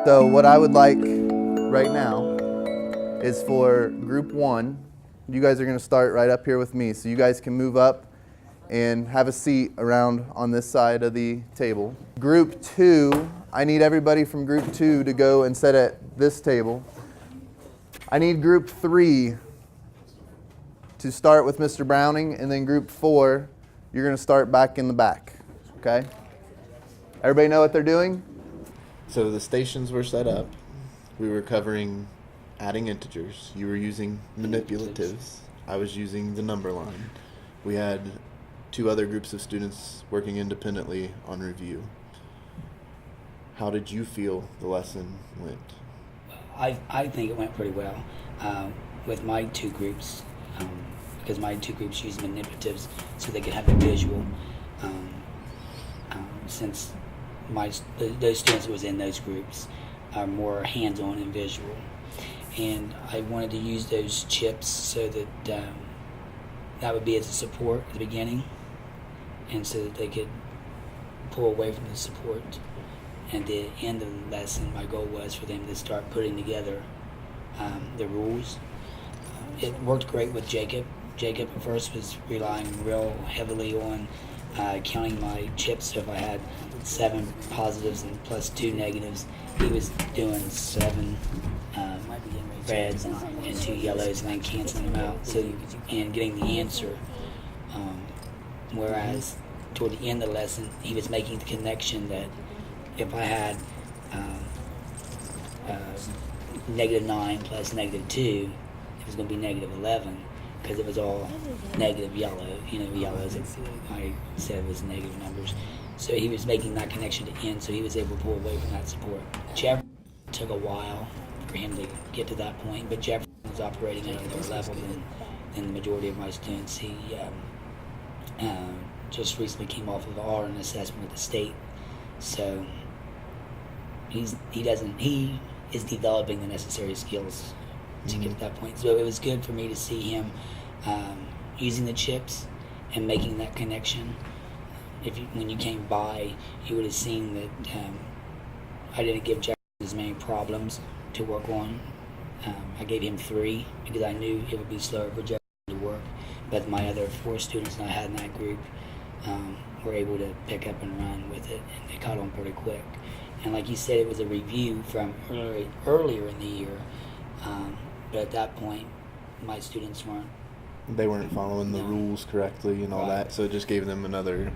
So what I would like right now is for group 1, you guys are going to start right up here with me. So you guys can move up and have a seat around on this side of the table. Group 2, I need everybody from group 2 to go and sit at this table. I need group 3 to start with Mr. Browning, and then group 4, you're going to start back in the back. Okay? Everybody know what they're doing? So the stations were set up. We were covering adding integers. You were using manipulatives. I was using the number line. We had 2 other groups of students working independently on review. How did you feel the lesson went? I think it went pretty well with my 2 groups, because my 2 groups used manipulatives so they could have a visual. Since those students that was in those groups are more hands-on and visual, and I wanted to use those chips so that that would be as a support at the beginning, and so that they could pull away from the support. And at the end of the lesson, my goal was for them to start putting together the rules. It worked great with Jacob. Jacob at first was relying real heavily on counting my chips. So if I had 7 positives and plus 2 negatives, he was doing 7 reds and 2 yellows and then canceling them out. So and getting the answer. Whereas toward the end of the lesson, he was making the connection that if I had -9 plus -2, it was going to be -11, because it was all negative yellow. Yellows, I said, was negative numbers. So he was making that connection to end, so he was able to pull away from that support. Jefferson took a while for him to get to that point, but Jefferson was operating at a lower level than the majority of my students. He just recently came off of R in assessment with the state, so he is developing the necessary skills to get to that point. So it was good for me to see him using the chips and making that connection. When you came by, you would have seen that I didn't give Jefferson as many problems to work on. I gave him 3 because I knew it would be slower for Jefferson to work. But my other 4 students that I had in that group were able to pick up and run with it, and they caught on pretty quick. And like you said, it was a review from earlier in the year, but at that point, my students weren't following the rules correctly and all that, so it just gave them another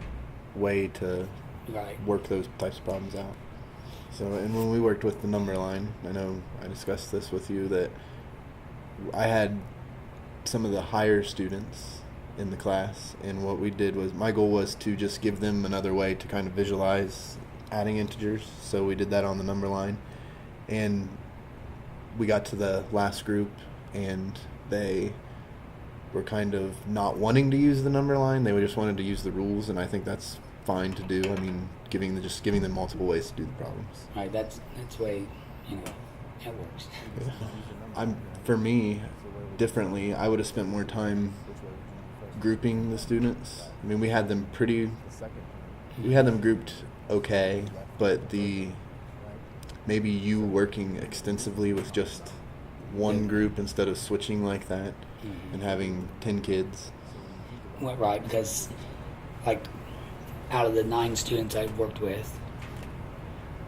way to work those types of problems out. So, and when we worked with the number line, I know I discussed this with you, that I had some of the higher students in the class, and what we did was, my goal was to just give them another way to kind of visualize adding integers. So we did that on the number line, and we got to the last group and they were kind of not wanting to use the number line. They just wanted to use the rules, and I think that's fine to do. I mean, giving them multiple ways to do the problems. Right, that's the way it works. For me, differently, I would have spent more time grouping the students. I mean, we had them grouped okay, but maybe you working extensively with just one group instead of switching like that and having 10 kids. Well, right, because like out of the 9 students I worked with,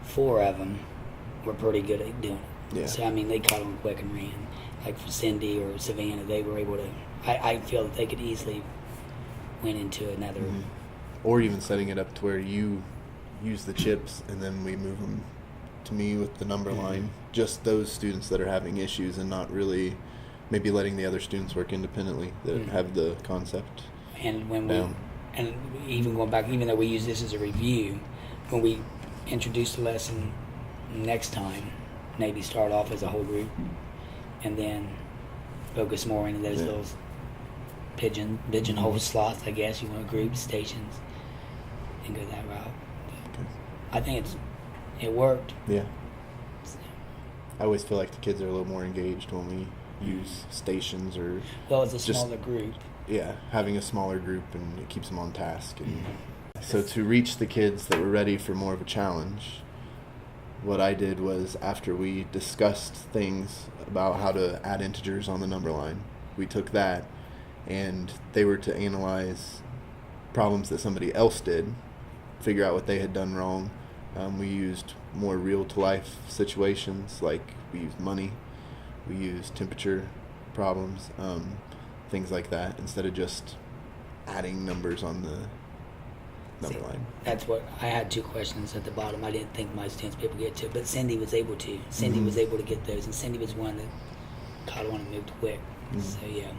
4 of them were pretty good at doing it. Yeah. So I mean, they caught on quick and ran. Like for Cindy or Savannah, they were able to. I feel that they could easily went into another. Or even setting it up to where you use the chips and then we move them to me with the number line. Just those students that are having issues and not really maybe letting the other students work independently that have the concept. And when down. and even going back, even though we use this as a review, when we introduce the lesson next time, maybe start off as a whole group and then focus more into those little pigeonhole slots, I guess you want to group stations and go that route. Okay. I think it worked. Yeah. I always feel like the kids are a little more engaged when we use stations or. Well, it's a smaller group. Yeah, having a smaller group, and it keeps them on task. And so to reach the kids that were ready for more of a challenge, what I did was, after we discussed things about how to add integers on the number line, we took that and they were to analyze problems that somebody else did, figure out what they had done wrong. We used more real-to-life situations, like we used money, we used temperature problems, things like that, instead of just adding numbers on the number line. That's what I had. 2 questions at the bottom. I didn't think my students would be able to get to, but Cindy was able to. Cindy was able to get those, and Cindy was one that caught on and moved quick. So yeah.